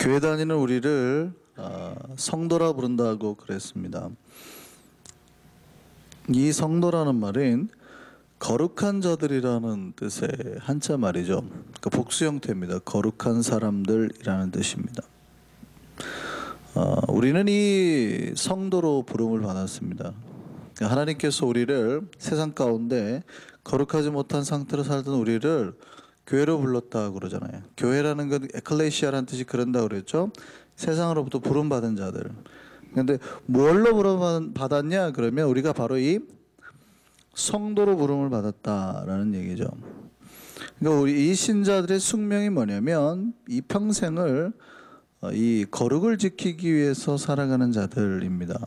교회 다니는 우리를 성도라 부른다고 그랬습니다. 이 성도라는 말은 거룩한 자들이라는 뜻의 한자 말이죠. 그 복수 형태입니다. 거룩한 사람들이라는 뜻입니다. 우리는 이 성도로 부름을 받았습니다. 하나님께서 우리를 세상 가운데 거룩하지 못한 상태로 살던 우리를 교회로 불렀다 그러잖아요. 교회라는 건 에클레시아라는 뜻이 그런다 그랬죠. 세상으로부터 부름받은 자들. 근데 뭘로 부름받았냐 그러면 우리가 바로 이 성도로 부름을 받았다라는 얘기죠. 그러니까 우리 이 신자들의 숙명이 뭐냐면 이 평생을 이 거룩을 지키기 위해서 살아가는 자들입니다.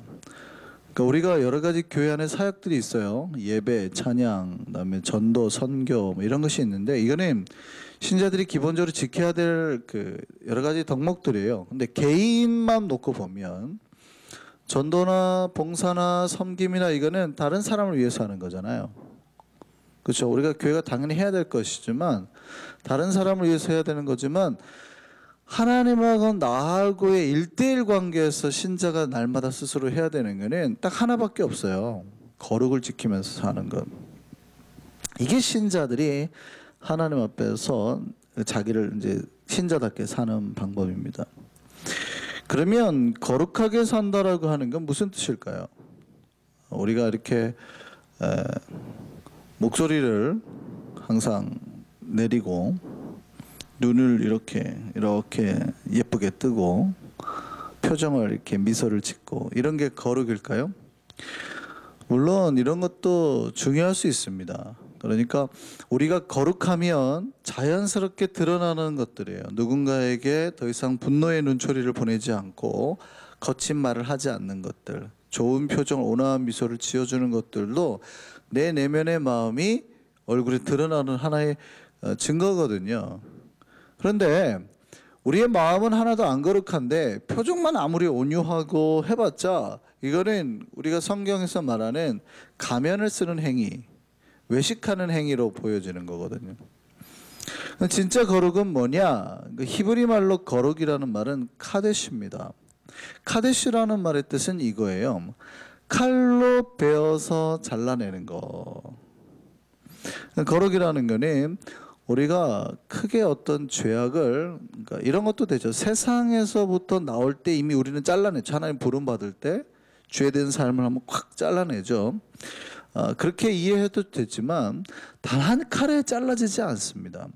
그러니까 우리가 여러 가지 교회 안에 사역들이 있어요. 예배, 찬양, 그다음에 전도, 선교 뭐 이런 것이 있는데 이거는 신자들이 기본적으로 지켜야 될 그 여러 가지 덕목들이에요. 근데 개인만 놓고 보면 전도나 봉사나 섬김이나 이거는 다른 사람을 위해서 하는 거잖아요. 그렇죠? 우리가 교회가 당연히 해야 될 것이지만 다른 사람을 위해서 해야 되는 거지만 하나님하고 나하고의 1대1 관계에서 신자가 날마다 스스로 해야 되는 거는 딱 하나밖에 없어요. 거룩을 지키면서 사는 것. 이게 신자들이 하나님 앞에서 자기를 이제 신자답게 사는 방법입니다. 그러면 거룩하게 산다라고 하는 건 무슨 뜻일까요? 우리가 이렇게 목소리를 항상 내리고 눈을 이렇게 예쁘게 뜨고 표정을 이렇게 미소를 짓고 이런 게 거룩일까요? 물론 이런 것도 중요할 수 있습니다. 그러니까 우리가 거룩하면 자연스럽게 드러나는 것들이에요. 누군가에게 더 이상 분노의 눈초리를 보내지 않고 거친 말을 하지 않는 것들, 좋은 표정, 온화한 미소를 지어주는 것들도 내 내면의 마음이 얼굴에 드러나는 하나의 증거거든요. 그런데 우리의 마음은 하나도 안 거룩한데 표정만 아무리 온유하고 해봤자 이거는 우리가 성경에서 말하는 가면을 쓰는 행위, 외식하는 행위로 보여지는 거거든요. 진짜 거룩은 뭐냐? 그 히브리 말로 거룩이라는 말은 카데시입니다. 카데시라는 말의 뜻은 이거예요. 칼로 베어서 잘라내는 거. 거룩이라는 거는 우리가 크게 어떤 죄악을, 그러니까 이런 것도 되죠. 세상에서부터 나올 때 이미 우리는 잘라내죠. 하나님 부름 받을 때 죄된 삶을 한번 콱 잘라내죠. 그렇게 이해해도 되지만 단 한 칼에 잘라지지 않습니다.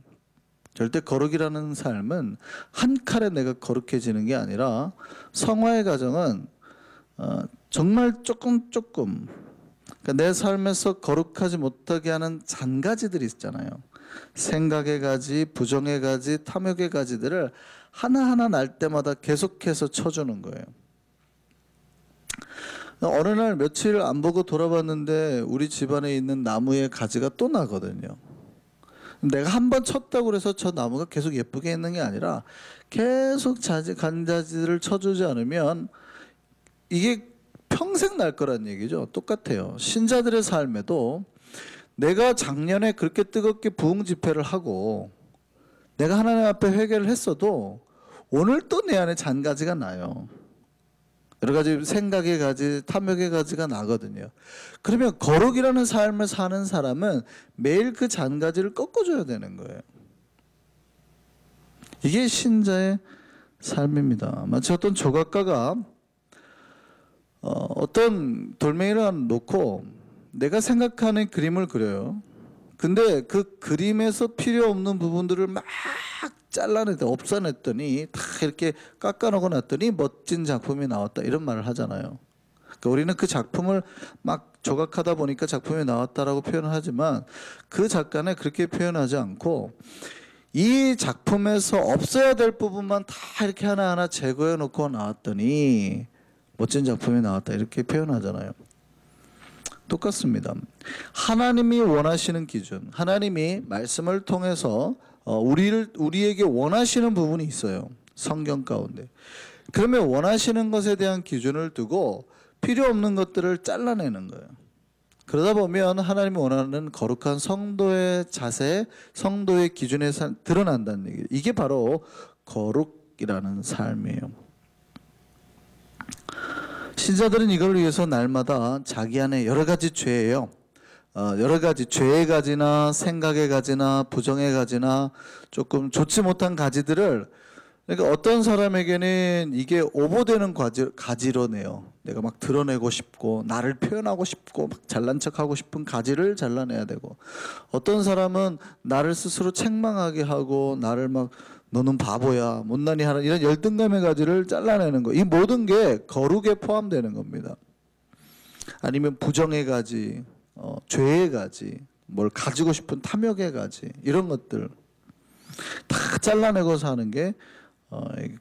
절대 거룩이라는 삶은 한 칼에 내가 거룩해지는 게 아니라 성화의 과정은 정말 조금 그러니까 내 삶에서 거룩하지 못하게 하는 잔가지들이 있잖아요. 생각의 가지, 부정의 가지, 탐욕의 가지들을 하나하나 날 때마다 계속해서 쳐주는 거예요. 어느 날 며칠 안 보고 돌아봤는데 우리 집안에 있는 나무의 가지가 또 나거든요. 내가 한 번 쳤다고 해서 저 나무가 계속 예쁘게 있는 게 아니라 계속 간자지를 쳐주지 않으면 이게 평생 날 거란 얘기죠. 똑같아요. 신자들의 삶에도 내가 작년에 그렇게 뜨겁게 부흥 집회를 하고 내가 하나님 앞에 회개를 했어도 오늘 또 내 안에 잔가지가 나요. 여러 가지 생각의 가지, 탐욕의 가지가 나거든요. 그러면 거룩이라는 삶을 사는 사람은 매일 그 잔가지를 꺾어줘야 되는 거예요. 이게 신자의 삶입니다. 마치 어떤 조각가가 어떤 돌멩이를 놓고 내가 생각하는 그림을 그려요. 근데 그 그림에서 필요 없는 부분들을 막 없애냈더니 다 이렇게 깎아놓고 놨더니 멋진 작품이 나왔다 이런 말을 하잖아요. 그러니까 우리는 그 작품을 막 조각하다 보니까 작품이 나왔다라고 표현을 하지만 그 작가는 그렇게 표현하지 않고 이 작품에서 없어야 될 부분만 다 이렇게 하나하나 제거해 놓고 나왔더니 멋진 작품이 나왔다 이렇게 표현하잖아요. 똑같습니다. 하나님이 원하시는 기준, 하나님이 말씀을 통해서 우리에게 원하시는 부분이 있어요. 성경 가운데. 그러면 원하시는 것에 대한 기준을 두고 필요 없는 것들을 잘라내는 거예요. 그러다 보면 하나님이 원하는 거룩한 성도의 자세, 성도의 기준에 드러난다는 얘기예요. 이게 바로 거룩이라는 삶이에요. 신자들은 이걸 위해서 날마다 자기 안에 여러 가지 죄예요. 여러 가지 죄의 가지나 생각의 가지나 부정의 가지나 조금 좋지 못한 가지들을, 그러니까 어떤 사람에게는 이게 오버되는 가지로네요. 내가 막 드러내고 싶고 나를 표현하고 싶고 막 잘난 척하고 싶은 가지를 잘라내야 되고, 어떤 사람은 나를 스스로 책망하게 하고 나를 막 너는 바보야 못난이 하라 이런 열등감의 가지를 잘라내는 거, 이 모든 게 거룩에 포함되는 겁니다. 아니면 부정의 가지, 죄의 가지, 뭘 가지고 싶은 탐욕의 가지, 이런 것들 다 잘라내고 사는 게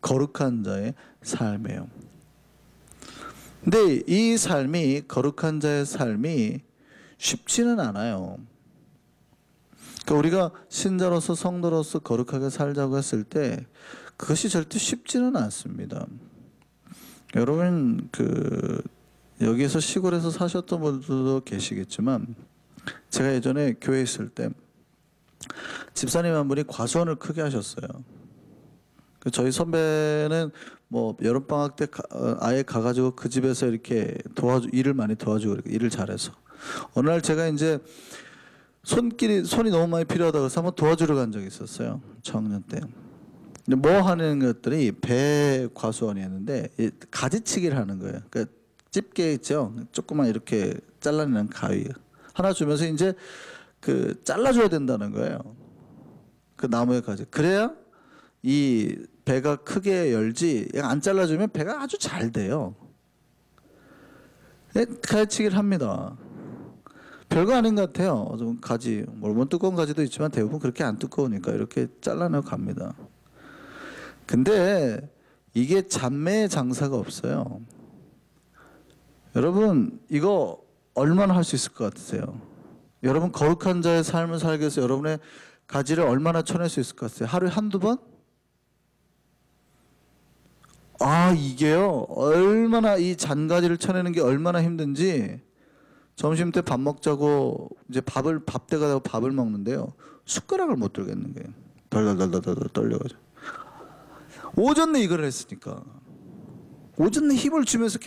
거룩한 자의 삶이에요. 근데 이 삶이, 거룩한 자의 삶이 쉽지는 않아요. 그러니까 우리가 신자로서 성도로서 거룩하게 살자고 했을 때 그것이 절대 쉽지는 않습니다. 여러분 여기에서 시골에서 사셨던 분들도 계시겠지만, 제가 예전에 교회에 있을 때 집사님 한 분이 과수원을 크게 하셨어요. 저희 선배는 뭐 여름방학 때 아예 가가지고 그 집에서 이렇게 일을 많이 도와주고 일을 잘해서, 어느 날 제가 이제 손이 너무 많이 필요하다고 해서 한번 도와주러 간 적이 있었어요. 청년 때. 근데 뭐 하는 것들이 배 과수원이었는데 가지치기를 하는 거예요. 그러니까 집게 있죠. 조그만 이렇게 잘라내는 가위 하나 주면서 이제 잘라줘야 된다는 거예요. 그 나무의 가지. 그래야 이 배가 크게 열지, 안 잘라주면 배가 아주 잘 돼요. 가지치기를 합니다. 별거 아닌 것 같아요. 좀 가지, 물론 두꺼운 가지도 있지만 대부분 그렇게 안 두꺼우니까 이렇게 잘라내고 갑니다. 근데 이게 잡매의 장사가 없어요. 여러분 이거 얼마나 할 수 있을 것 같으세요? 여러분 거룩한 자의 삶을 살기 위해서 여러분의 가지를 얼마나 쳐낼 수 있을 것 같으세요? 하루에 한두 번? 이게요, 얼마나 이 잔가지를 쳐내는 게 얼마나 힘든지, 점심 때 밥 먹자고 이제 밥 때가 되고 밥을 먹는데요, 숟가락을 못 들겠는 거예요. 덜덜덜덜 떨려가지고. 오전 내 이걸 했으니까 오전 내 힘을 주면서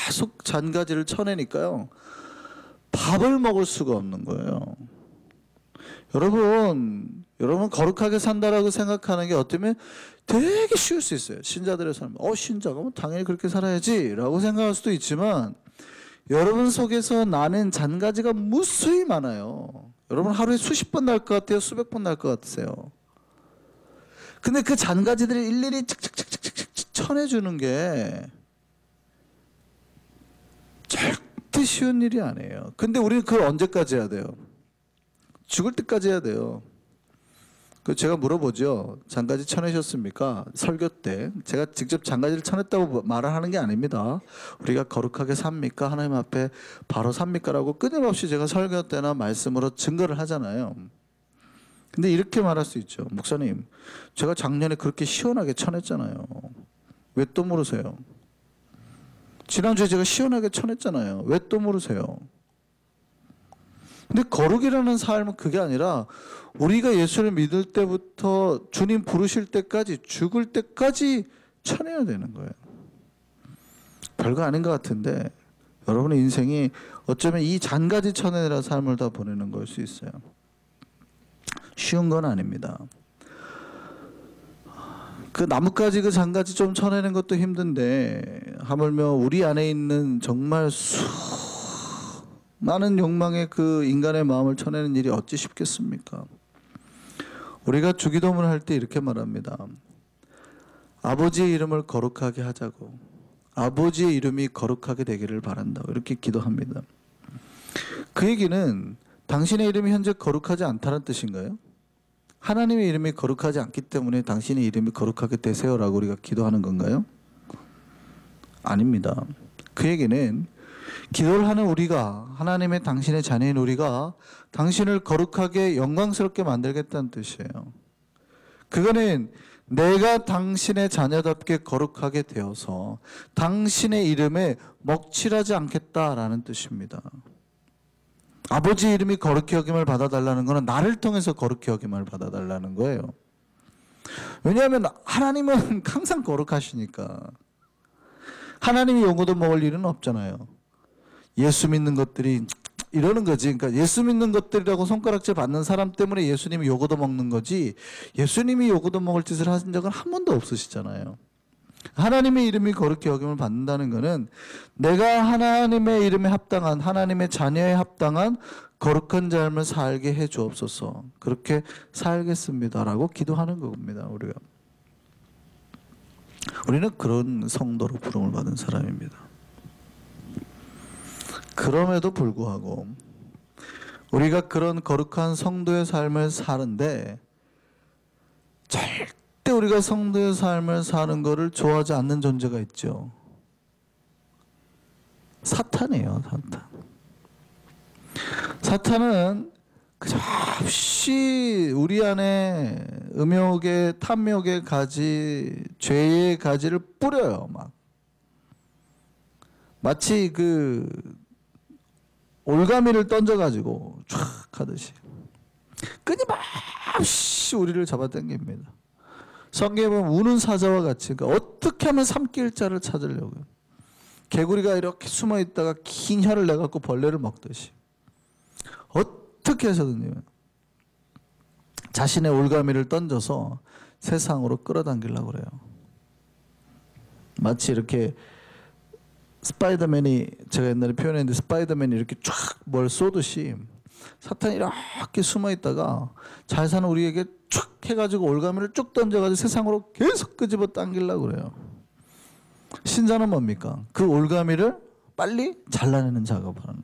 계속 잔가지를 쳐내니까요, 밥을 먹을 수가 없는 거예요. 여러분 거룩하게 산다라고 생각하는 게 어쩌면 되게 쉬울 수 있어요. 신자들의 삶. 신자가 뭐 당연히 그렇게 살아야지 라고 생각할 수도 있지만, 여러분 속에서 나는 잔가지가 무수히 많아요. 여러분 하루에 수십 번 날 것 같아요? 수백 번 날 것 같으세요? 근데 그 잔가지들을 일일이 착착착착착 쳐내주는 게 절대 쉬운 일이 아니에요. 근데 우리는 그걸 언제까지 해야 돼요? 죽을 때까지 해야 돼요. 제가 물어보죠. 잔가지 쳐내셨습니까? 설교 때. 제가 직접 잔가지를 쳐냈다고 말을 하는 게 아닙니다. 우리가 거룩하게 삽니까? 하나님 앞에 바로 삽니까? 라고 끊임없이 제가 설교 때나 말씀으로 증거를 하잖아요. 근데 이렇게 말할 수 있죠. 목사님, 제가 작년에 그렇게 시원하게 쳐냈잖아요. 왜 또 물으세요? 지난주에 제가 시원하게 쳐냈잖아요. 왜 또 물으세요? 근데 거룩이라는 삶은 그게 아니라 우리가 예수를 믿을 때부터 주님 부르실 때까지, 죽을 때까지 쳐내야 되는 거예요. 별거 아닌 것 같은데 여러분의 인생이 어쩌면 이 잔가지 쳐내라 삶을 다 보내는 걸 수 있어요. 쉬운 건 아닙니다. 그 나뭇가지, 그 잔가지 좀 쳐내는 것도 힘든데, 하물며 우리 안에 있는 정말 많은 욕망의 그 인간의 마음을 쳐내는 일이 어찌 쉽겠습니까? 우리가 주기도문을 할 때 이렇게 말합니다. 아버지의 이름을 거룩하게 하자고, 아버지의 이름이 거룩하게 되기를 바란다고 이렇게 기도합니다. 그 얘기는 당신의 이름이 현재 거룩하지 않다는 뜻인가요? 하나님의 이름이 거룩하지 않기 때문에 당신의 이름이 거룩하게 되세요라고 우리가 기도하는 건가요? 아닙니다. 그 얘기는 기도를 하는 우리가, 하나님의 당신의 자녀인 우리가 당신을 거룩하게 영광스럽게 만들겠다는 뜻이에요. 그거는 내가 당신의 자녀답게 거룩하게 되어서 당신의 이름에 먹칠하지 않겠다라는 뜻입니다. 아버지 이름이 거룩히 여김을 받아달라는 것은 나를 통해서 거룩히 여김을 받아달라는 거예요. 왜냐하면 하나님은 항상 거룩하시니까. 하나님이 요거도 먹을 일은 없잖아요. 예수 믿는 것들이 이러는 거지. 그러니까 예수 믿는 것들이라고 손가락질 받는 사람 때문에 예수님이 요거도 먹는 거지, 예수님이 요거도 먹을 짓을 하신 적은 한 번도 없으시잖아요. 하나님의 이름이 거룩히 여김을 받는다는 것은 내가 하나님의 이름에 합당한, 하나님의 자녀에 합당한 거룩한 삶을 살게 해 주옵소서, 그렇게 살겠습니다라고 기도하는 겁니다. 우리는 그런 성도로 부름을 받은 사람입니다. 그럼에도 불구하고 우리가 그런 거룩한 성도의 삶을 사는데 절대 우리가 성도의 삶을 사는 것을 좋아하지 않는 존재가 있죠. 사탄이에요. 사탄은 그저 없이 우리 안에 음욕의, 탐욕의 가지, 죄의 가지를 뿌려요. 마치 그 올가미를 던져가지고 쫙 하듯이 끊임없이 우리를 잡아당깁니다. 성경에 보면 우는 사자와 같이, 그러니까 어떻게 하면 삼킬 자를 찾으려고요. 개구리가 이렇게 숨어 있다가 긴 혀를 내갖고 벌레를 먹듯이 어떻게 해서든요 자신의 올가미를 던져서 세상으로 끌어당기려고 그래요. 마치 이렇게 스파이더맨이, 제가 옛날에 표현했는데 스파이더맨이 이렇게 쫙 뭘 쏘듯이 사탄이 이렇게 숨어 있다가 잘 사는 우리에게 쭉 해가지고 올가미를 쭉 던져가지고 세상으로 계속 끄집어 당기려고 그래요. 신자는 뭡니까? 그 올가미를 빨리 잘라내는 작업을 하는.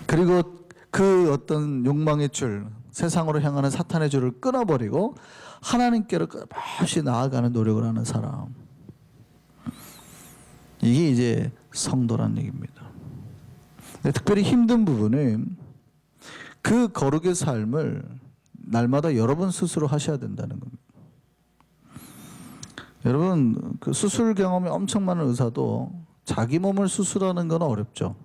그리고 그 어떤 욕망의 줄, 세상으로 향하는 사탄의 줄을 끊어버리고 하나님께로 끝없이 나아가는 노력을 하는 사람. 이게 이제 성도란 얘기입니다. 근데 특별히 힘든 부분은 그 거룩의 삶을 날마다 여러분 스스로 하셔야 된다는 겁니다. 여러분, 그 수술 경험이 엄청 많은 의사도 자기 몸을 수술하는 건 어렵죠.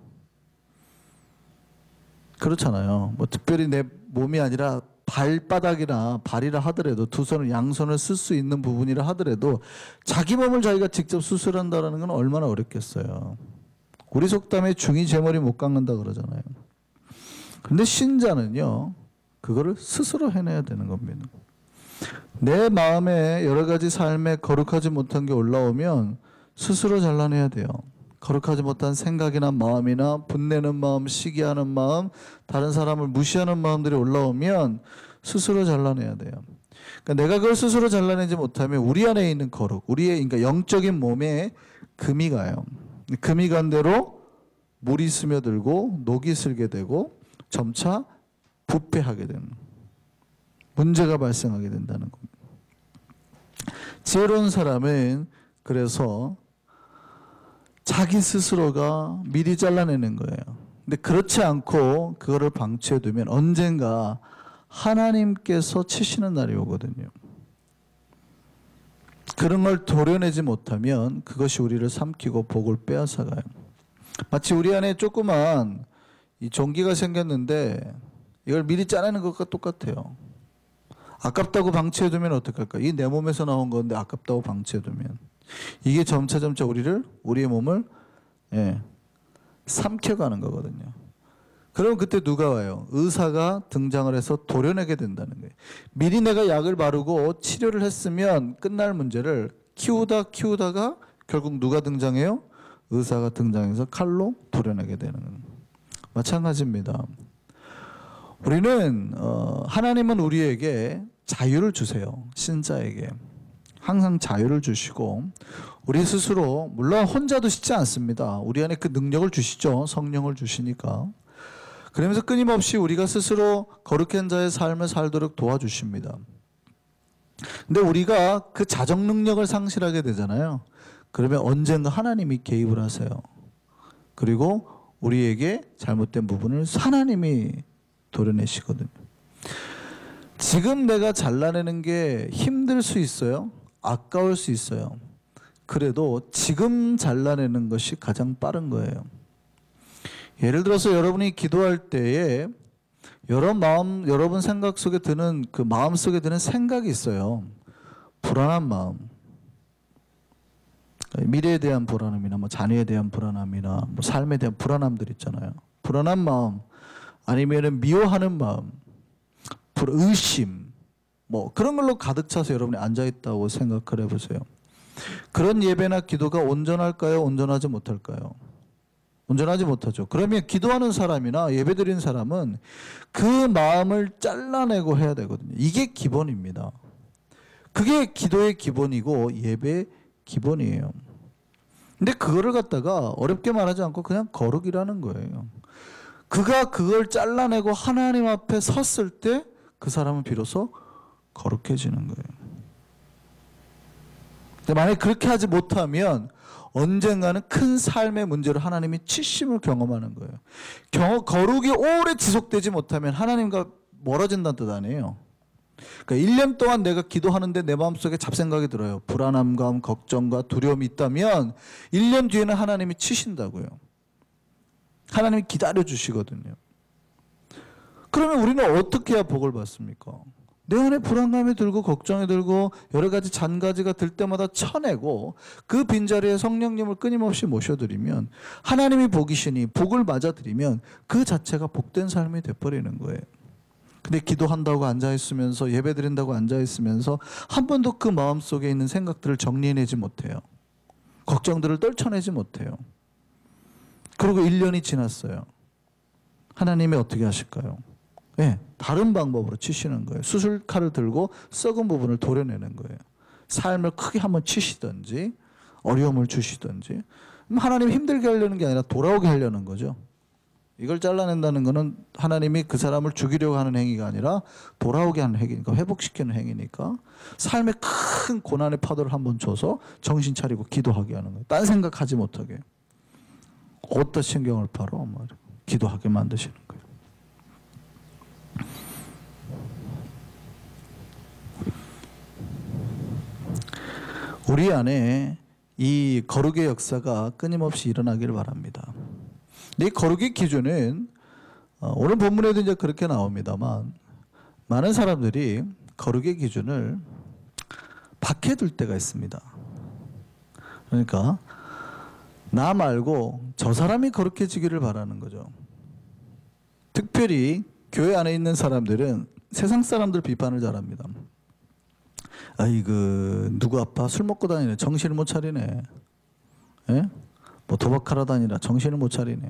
그렇잖아요. 뭐 특별히 내 몸이 아니라 발바닥이나 발이라 하더라도, 두 손을, 양손을 쓸 수 있는 부분이라 하더라도 자기 몸을 자기가 직접 수술한다는 건 얼마나 어렵겠어요. 우리 속담에 중이 제 머리 못 깎는다 그러잖아요. 그런데 신자는요, 그거를 스스로 해내야 되는 겁니다. 내 마음에 여러 가지 삶에 거룩하지 못한 게 올라오면 스스로 잘라내야 돼요. 거룩하지 못한 생각이나 마음이나 분내는 마음, 시기하는 마음, 다른 사람을 무시하는 마음들이 올라오면 스스로 잘라내야 돼요. 그러니까 내가 그걸 스스로 잘라내지 못하면 우리 안에 있는 거룩, 우리의 그러니까 영적인 몸에 금이 가요. 금이 간 대로 물이 스며들고 녹이 슬게 되고 점차 부패하게 되는, 문제가 발생하게 된다는 겁니다. 지혜로운 사람은 그래서 자기 스스로가 미리 잘라내는 거예요. 근데 그렇지 않고 그거를 방치해 두면 언젠가 하나님께서 치시는 날이 오거든요. 그런 걸 도려내지 못하면 그것이 우리를 삼키고 복을 빼앗아가요. 마치 우리 안에 조그만 이 종기가 생겼는데 이걸 미리 짜내는 것과 똑같아요. 아깝다고 방치해 두면 어떡할까? 이 내 몸에서 나온 건데 아깝다고 방치해 두면 이게 점차 우리의 몸을 삼켜가는 거거든요. 그럼 그때 누가 와요? 의사가 등장을 해서 도려내게 된다는 거예요. 미리 내가 약을 바르고 치료를 했으면 끝날 문제를 키우다가 결국 누가 등장해요? 의사가 등장해서 칼로 도려내게 되는 거예요. 마찬가지입니다. 우리는 하나님은 우리에게 자유를 주세요. 신자에게 항상 자유를 주시고 우리 스스로, 물론 혼자도 쉽지 않습니다. 우리 안에 그 능력을 주시죠. 성령을 주시니까. 그러면서 끊임없이 우리가 스스로 거룩한 자의 삶을 살도록 도와주십니다. 근데 우리가 그 자정 능력을 상실하게 되잖아요. 그러면 언젠가 하나님이 개입을 하세요. 그리고 우리에게 잘못된 부분을 하나님이 도려내시거든요. 지금 내가 잘라내는 게 힘들 수 있어요. 아까울 수 있어요. 그래도 지금 잘라내는 것이 가장 빠른 거예요. 예를 들어서 여러분이 기도할 때에 여러분 생각 속에 드는 그 마음 속에 드는 생각이 있어요. 불안한 마음. 미래에 대한 불안함이나 뭐 자녀에 대한 불안함이나 뭐 삶에 대한 불안함들 있잖아요. 불안한 마음, 아니면은 미워하는 마음, 의심, 뭐 그런 걸로 가득 차서 여러분이 앉아 있다고 생각을 해보세요. 그런 예배나 기도가 온전할까요? 온전하지 못할까요? 온전하지 못하죠. 그러면 기도하는 사람이나 예배드리는 사람은 그 마음을 잘라내고 해야 되거든요. 이게 기본입니다. 그게 기도의 기본이고 예배의 기본이에요. 근데 그거를 갖다가 어렵게 말하지 않고 그냥 거룩이라는 거예요. 그가 그걸 잘라내고 하나님 앞에 섰을 때 그 사람은 비로소 거룩해지는 거예요. 근데 만약에 그렇게 하지 못하면 언젠가는 큰 삶의 문제로 하나님이 치심을 경험하는 거예요. 거룩이 오래 지속되지 못하면 하나님과 멀어진다는 뜻 아니에요. 그러니까 1년 동안 내가 기도하는데 내 마음속에 잡생각이 들어요. 불안함과 걱정과 두려움이 있다면 1년 뒤에는 하나님이 치신다고요. 하나님이 기다려주시거든요. 그러면 우리는 어떻게 해야 복을 받습니까? 내 안에 불안감이 들고 걱정이 들고 여러 가지 잔가지가 들 때마다 쳐내고 그 빈자리에 성령님을 끊임없이 모셔드리면 하나님이 복이시니 복을 맞아드리면 그 자체가 복된 삶이 돼버리는 거예요. 근데 기도한다고 앉아있으면서 예배드린다고 앉아있으면서 한 번도 그 마음속에 있는 생각들을 정리해내지 못해요. 걱정들을 떨쳐내지 못해요. 그리고 1년이 지났어요. 하나님이 어떻게 하실까요? 네, 다른 방법으로 치시는 거예요. 수술칼을 들고 썩은 부분을 도려내는 거예요. 삶을 크게 한번 치시든지 어려움을 주시든지. 하나님 힘들게 하려는 게 아니라 돌아오게 하려는 거죠. 이걸 잘라낸다는 것은 하나님이 그 사람을 죽이려고 하는 행위가 아니라 돌아오게 하는 행위니까, 회복시키는 행위니까 삶의 큰 고난의 파도를 한번 줘서 정신 차리고 기도하게 하는 거예요. 딴 생각하지 못하게. 어디다 신경을 팔어? 기도하게 만드시는 거예요. 우리 안에 이 거룩의 역사가 끊임없이 일어나기를 바랍니다. 이 거룩의 기준은 오늘 본문에도 이제 그렇게 나옵니다만 많은 사람들이 거룩의 기준을 밖에 둘 때가 있습니다. 그러니까 나 말고 저 사람이 거룩해지기를 바라는 거죠. 특별히 교회 안에 있는 사람들은 세상 사람들 비판을 잘합니다. 누구 아파? 술 먹고 다니네. 정신을 못 차리네. 예? 뭐 도박하러 다니라 정신을 못 차리네.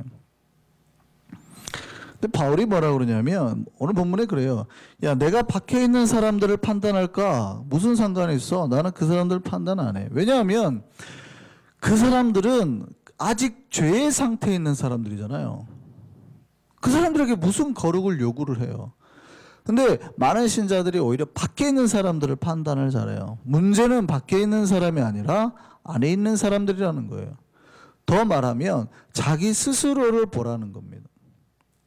근데 바울이 뭐라 그러냐면 오늘 본문에 그래요. 야, 내가 밖에 있는 사람들을 판단할까? 무슨 상관이 있어? 나는 그 사람들 판단 안 해. 왜냐하면 그 사람들은 아직 죄의 상태에 있는 사람들이잖아요. 그 사람들에게 무슨 거룩을 요구를 해요. 근데 많은 신자들이 오히려 밖에 있는 사람들을 판단을 잘해요. 문제는 밖에 있는 사람이 아니라 안에 있는 사람들이라는 거예요. 더 말하면 자기 스스로를 보라는 겁니다.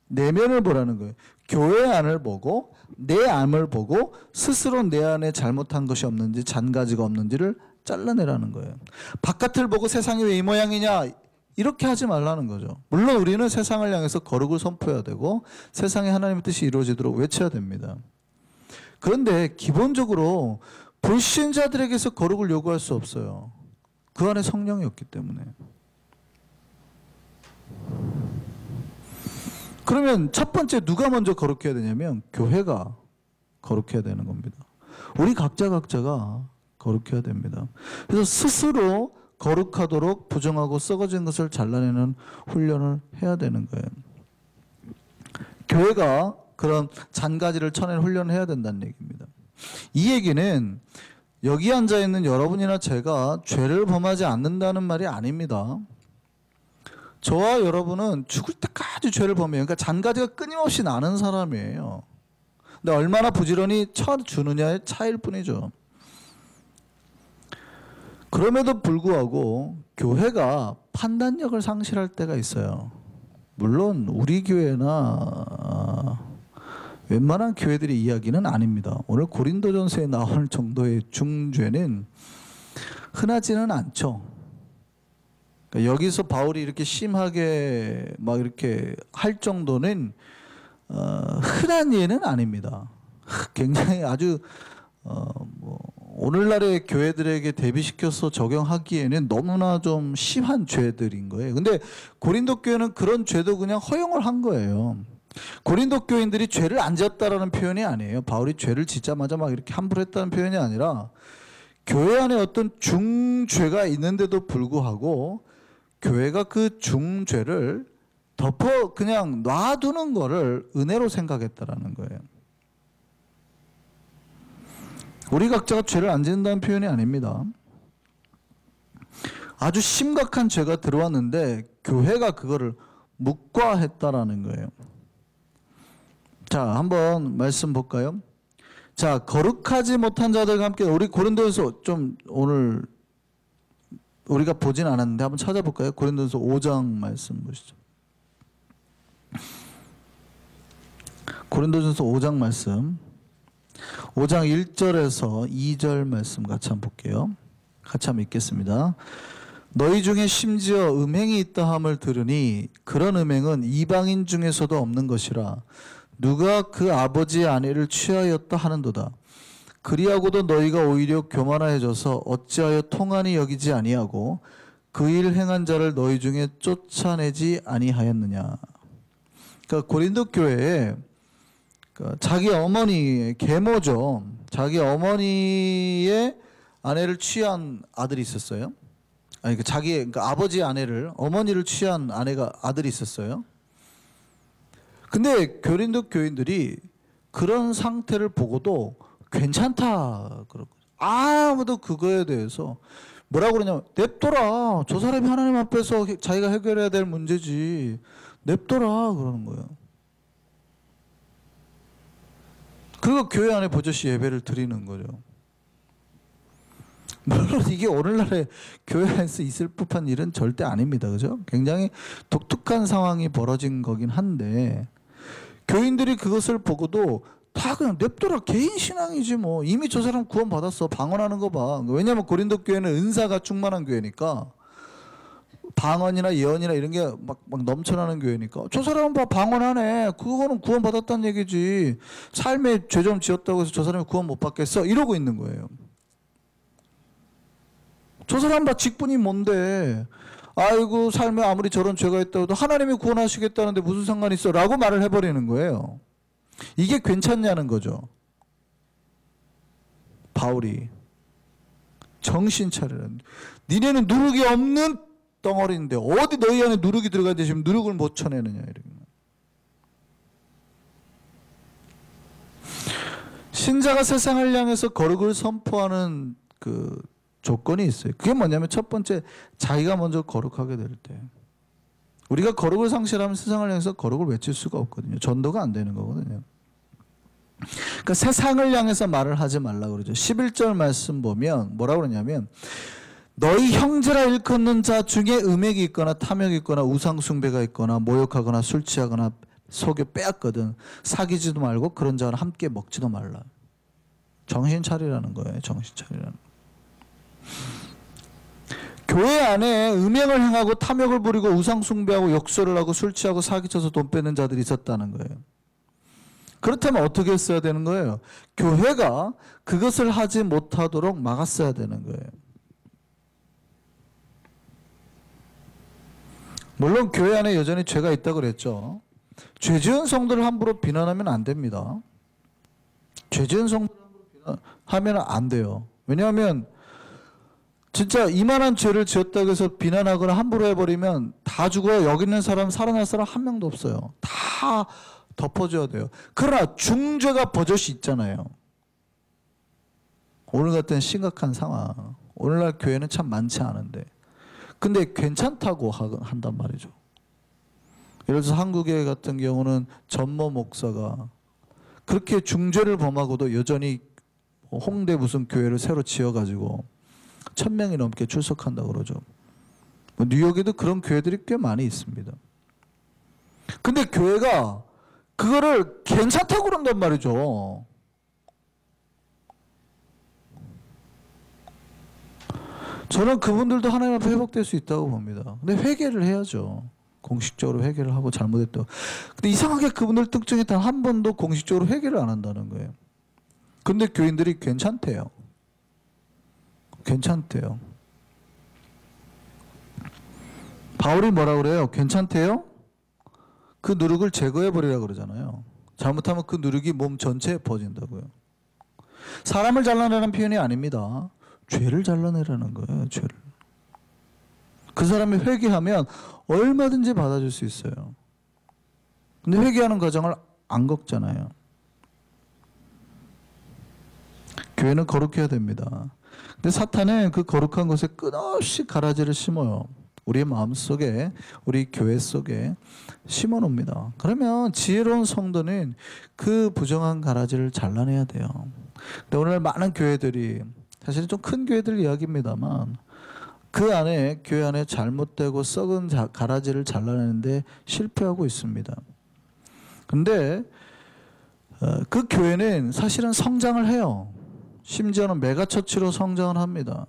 내면을 보라는 거예요. 교회 안을 보고 내 안을 보고 스스로 내 안에 잘못한 것이 없는지 잔가지가 없는지를 잘라내라는 거예요. 바깥을 보고 세상이 왜 이 모양이냐 이렇게 하지 말라는 거죠. 물론 우리는 세상을 향해서 거룩을 선포해야 되고 세상에 하나님의 뜻이 이루어지도록 외쳐야 됩니다. 그런데 기본적으로 불신자들에게서 거룩을 요구할 수 없어요. 그 안에 성령이 없기 때문에. 그러면 첫 번째 누가 먼저 거룩해야 되냐면 교회가 거룩해야 되는 겁니다. 우리 각자가 거룩해야 됩니다. 그래서 스스로 거룩하도록 부정하고 썩어진 것을 잘라내는 훈련을 해야 되는 거예요. 교회가 그런 잔가지를 쳐내는 훈련을 해야 된다는 얘기입니다. 이 얘기는 여기 앉아있는 여러분이나 제가 죄를 범하지 않는다는 말이 아닙니다. 저와 여러분은 죽을 때까지 죄를 범해요. 그러니까 잔가지가 끊임없이 나는 사람이에요. 근데 얼마나 부지런히 쳐주느냐의 차이일 뿐이죠. 그럼에도 불구하고 교회가 판단력을 상실할 때가 있어요. 물론 우리 교회나 웬만한 교회들의 이야기는 아닙니다. 오늘 고린도전서에 나올 정도의 중죄는 흔하지는 않죠. 그러니까 여기서 바울이 이렇게 심하게 막 이렇게 할 정도는 흔한 예는 아닙니다. 굉장히 아주 오늘날의 교회들에게 대비시켜서 적용하기에는 너무나 좀 심한 죄들인 거예요. 근데 고린도 교회는 그런 죄도 그냥 허용을 한 거예요. 고린도 교인들이 죄를 안 지었다라는 표현이 아니에요. 바울이 죄를 짓자마자 막 이렇게 함부로 했다는 표현이 아니라 교회 안에 어떤 중죄가 있는데도 불구하고 교회가 그 중죄를 덮어 그냥 놔두는 거를 은혜로 생각했다라는 거예요. 우리 각자가 죄를 안 짓는다는 표현이 아닙니다. 아주 심각한 죄가 들어왔는데 교회가 그거를 묵과했다라는 거예요. 자, 한번 말씀 볼까요? 자, 거룩하지 못한 자들과 함께 우리 고린도전서 좀 오늘 우리가 보진 않았는데 한번 찾아볼까요? 고린도전서 5장 말씀 보시죠. 고린도전서 5장 말씀 5장 1절에서 2절 말씀 같이 한번 볼게요. 같이 한번 읽겠습니다. 너희 중에 심지어 음행이 있다 함을 들으니 그런 음행은 이방인 중에서도 없는 것이라 누가 그 아버지의 아내를 취하였다 하는도다. 그리하고도 너희가 오히려 교만하여져서 어찌하여 통한이 여기지 아니하고 그 일 행한 자를 너희 중에 쫓아내지 아니하였느냐. 그러니까 고린도 교회에 자기 어머니 계모죠. 자기 어머니의 아내를 취한 아들이 있었어요. 아니 그러니까 아버지의 아내를 어머니를 취한 아들이 있었어요. 근데 고린도 교인들이 그런 상태를 보고도 괜찮다 그러고 아무도 그거에 대해서 뭐라고 그러냐면 냅둬라. 저 사람이 하나님 앞에서 자기가 해결해야 될 문제지. 냅둬라 그러는 거예요. 그리고 교회 안에 버젓이 예배를 드리는 거죠. 물론 이게 오늘날의 교회 안에서 있을 법한 일은 절대 아닙니다. 그죠? 굉장히 독특한 상황이 벌어진 거긴 한데 교인들이 그것을 보고도 다 그냥 냅둬라. 개인 신앙이지 뭐. 이미 저 사람 구원 받았어. 방언하는 거 봐. 왜냐하면 고린도 교회는 은사가 충만한 교회니까 방언이나 예언이나 이런 게 막 넘쳐나는 교회니까 저 사람은 봐 방언하네. 그거는 구원 받았다는 얘기지. 삶에 죄 좀 지었다고 해서 저 사람이 구원 못 받겠어. 이러고 있는 거예요. 저 사람 봐 직분이 뭔데. 아이고 삶에 아무리 저런 죄가 있다고 해도 하나님이 구원하시겠다는데 무슨 상관이 있어 라고 말을 해버리는 거예요. 이게 괜찮냐는 거죠. 바울이 정신 차리라. 니네는 누룩이 없는 덩어리인데 어디 너희 안에 누룩이 들어가는데 지금 누룩을 못 쳐내느냐. 신자가 세상을 향해서 거룩을 선포하는 그 조건이 있어요. 그게 뭐냐면 첫 번째 자기가 먼저 거룩하게 될 때. 우리가 거룩을 상실하면 세상을 향해서 거룩을 외칠 수가 없거든요. 전도가 안 되는 거거든요. 그러니까 세상을 향해서 말을 하지 말라고 그러죠. 11절 말씀 보면 뭐라고 그러냐면 너희 형제라 일컫는 자 중에 음행이 있거나 탐욕이 있거나 우상숭배가 있거나 모욕하거나 술 취하거나 속여 빼앗거든 사귀지도 말고 그런 자와 함께 먹지도 말라. 정신 차리라는 거예요. 정신 차리라는 거. 교회 안에 음행을 행하고 탐욕을 부리고 우상숭배하고 역설을 하고 술 취하고 사기쳐서 돈 빼는 자들이 있었다는 거예요. 그렇다면 어떻게 했어야 되는 거예요? 교회가 그것을 하지 못하도록 막았어야 되는 거예요. 물론 교회 안에 여전히 죄가 있다고 그랬죠. 죄 지은 성도를 함부로 비난하면 안 됩니다. 죄 지은 성도를 함부로 비난하면 안 돼요. 왜냐하면 진짜 이만한 죄를 지었다고 해서 비난하거나 함부로 해버리면 다 죽어요. 여기 있는 사람 살아날 사람 한 명도 없어요. 다 덮어줘야 돼요. 그러나 중죄가 버젓이 있잖아요. 오늘 같은 심각한 상황. 오늘날 교회는 참 많지 않은데 근데 괜찮다고 한단 말이죠. 예를 들어서 한국에 같은 경우는 전모 목사가 그렇게 중죄를 범하고도 여전히 홍대 무슨 교회를 새로 지어가지고 1000명이 넘게 출석한다고 그러죠. 뉴욕에도 그런 교회들이 꽤 많이 있습니다. 근데 교회가 그거를 괜찮다고 그런단 말이죠. 저는 그분들도 하나님 앞에 회복될 수 있다고 봅니다. 근데 회개를 해야죠. 공식적으로 회개를 하고 잘못했다고. 근데 이상하게 그분들 특징이 단 한 번도 공식적으로 회개를 안 한다는 거예요. 근데 교인들이 괜찮대요. 괜찮대요. 바울이 뭐라 그래요? 괜찮대요? 그 누룩을 제거해버리라 그러잖아요. 잘못하면 그 누룩이 몸 전체에 퍼진다고요. 사람을 잘라내라는 표현이 아닙니다. 죄를 잘라내라는 거예요. 죄를. 그 사람이 회개하면 얼마든지 받아줄 수 있어요. 근데 회개하는 과정을 안 겪잖아요. 교회는 거룩해야 됩니다. 근데 사탄은 그 거룩한 것에 끝없이 가라지를 심어요. 우리의 마음속에, 우리 교회 속에 심어 놓습니다. 그러면 지혜로운 성도는 그 부정한 가라지를 잘라내야 돼요. 근데 오늘 많은 교회들이, 사실은 좀 큰 교회들 이야기입니다만, 그 안에, 교회 안에 잘못되고 썩은 가라지를 잘라내는데 실패하고 있습니다. 근데 그 교회는 사실은 성장을 해요. 심지어는 메가처치로 성장을 합니다.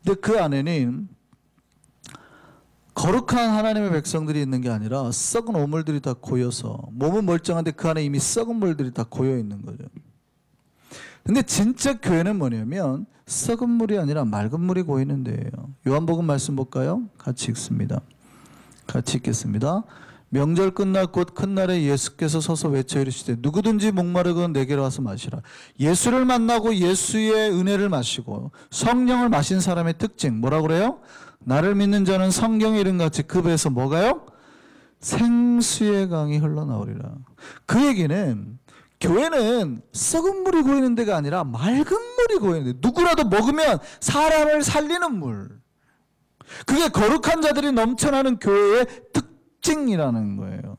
근데 그 안에는 거룩한 하나님의 백성들이 있는 게 아니라 썩은 오물들이 다 고여서, 몸은 멀쩡한데 그 안에 이미 썩은 물들이 다 고여 있는 거죠. 근데 진짜 교회는 뭐냐면 썩은 물이 아니라 맑은 물이 고이는 데예요. 요한복음 말씀 볼까요? 같이 읽습니다. 같이 읽겠습니다. 명절 끝날 곧 큰 날에 예수께서 서서 외쳐 이르시되 누구든지 목마르건 내게로 와서 마시라. 예수를 만나고 예수의 은혜를 마시고 성령을 마신 사람의 특징 뭐라고 그래요? 나를 믿는 자는 성경의 이름같이 그 배에서 뭐가요? 생수의 강이 흘러나오리라. 그 얘기는 교회는 썩은 물이 고이는 데가 아니라 맑은 물이 고이는 데, 누구라도 먹으면 사람을 살리는 물, 그게 거룩한 자들이 넘쳐나는 교회의 특징이라는 거예요.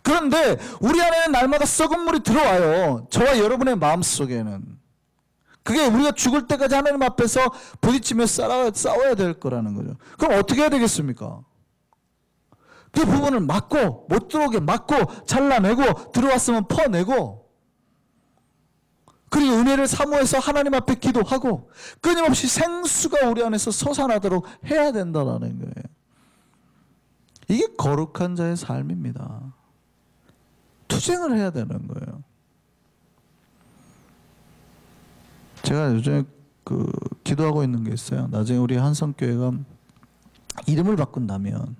그런데 우리 안에는 날마다 썩은 물이 들어와요. 저와 여러분의 마음속에는. 그게 우리가 죽을 때까지 하나님 앞에서 부딪히며 싸워야 될 거라는 거죠. 그럼 어떻게 해야 되겠습니까? 그 부분을 막고, 못 들어오게 막고, 잘라내고, 들어왔으면 퍼내고, 그리고 은혜를 사모해서 하나님 앞에 기도하고 끊임없이 생수가 우리 안에서 솟아나도록 해야 된다는 거예요. 이게 거룩한 자의 삶입니다. 투쟁을 해야 되는 거예요. 제가 요즘에 기도하고 있는 게 있어요. 나중에 우리 한성교회가 이름을 바꾼다면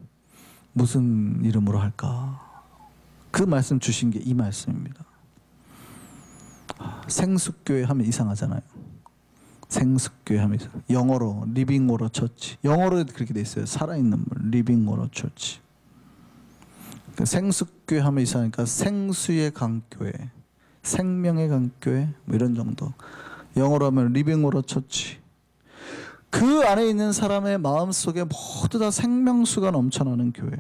무슨 이름으로 할까? 그 말씀 주신 게 이 말씀입니다. 생수교회 하면 이상하잖아요. 생수교회 하면 영어로 리빙 워터 처치. 영어로 그렇게 돼 있어요. 살아있는 물, 리빙 워터 처치. 생수교회 하면 이상하니까 생수의 강교회, 생명의 강교회 뭐 이런 정도. 영어로 하면 리빙 워터 처치. 그 안에 있는 사람의 마음속에 모두 다 생명수가 넘쳐나는 교회.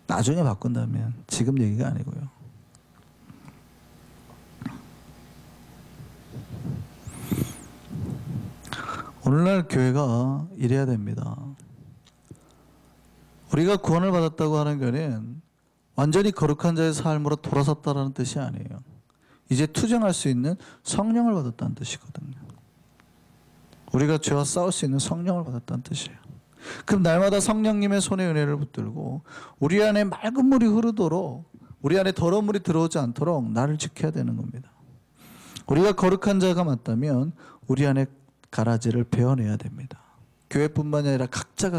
나중에 바꾼다면, 지금 얘기가 아니고요. 오늘날 교회가 이래야 됩니다. 우리가 구원을 받았다고 하는 것은 완전히 거룩한 자의 삶으로 돌아섰다는 뜻이 아니에요. 이제 투쟁할 수 있는 성령을 받았다는 뜻이거든요. 우리가 죄와 싸울 수 있는 성령을 받았다는 뜻이에요. 그럼 날마다 성령님의 손에 은혜를 붙들고 우리 안에 맑은 물이 흐르도록, 우리 안에 더러운 물이 들어오지 않도록 나를 지켜야 되는 겁니다. 우리가 거룩한 자가 맞다면 우리 안에 가라지를 베어내야 됩니다. 교회뿐만이 아니라 각자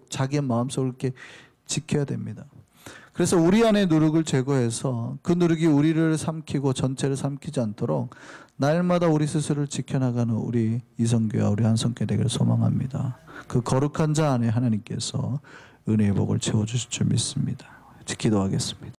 자기의 마음속을 이렇게 지켜야 됩니다. 그래서 우리 안에 누룩을 제거해서 그 누룩이 우리를 삼키고 전체를 삼키지 않도록 날마다 우리 스스로를 지켜나가는 우리 이성교회와 우리 한성교회 되기를 소망합니다. 그 거룩한 자 안에 하나님께서 은혜의 복을 채워주실 줄 믿습니다. 기도하겠습니다.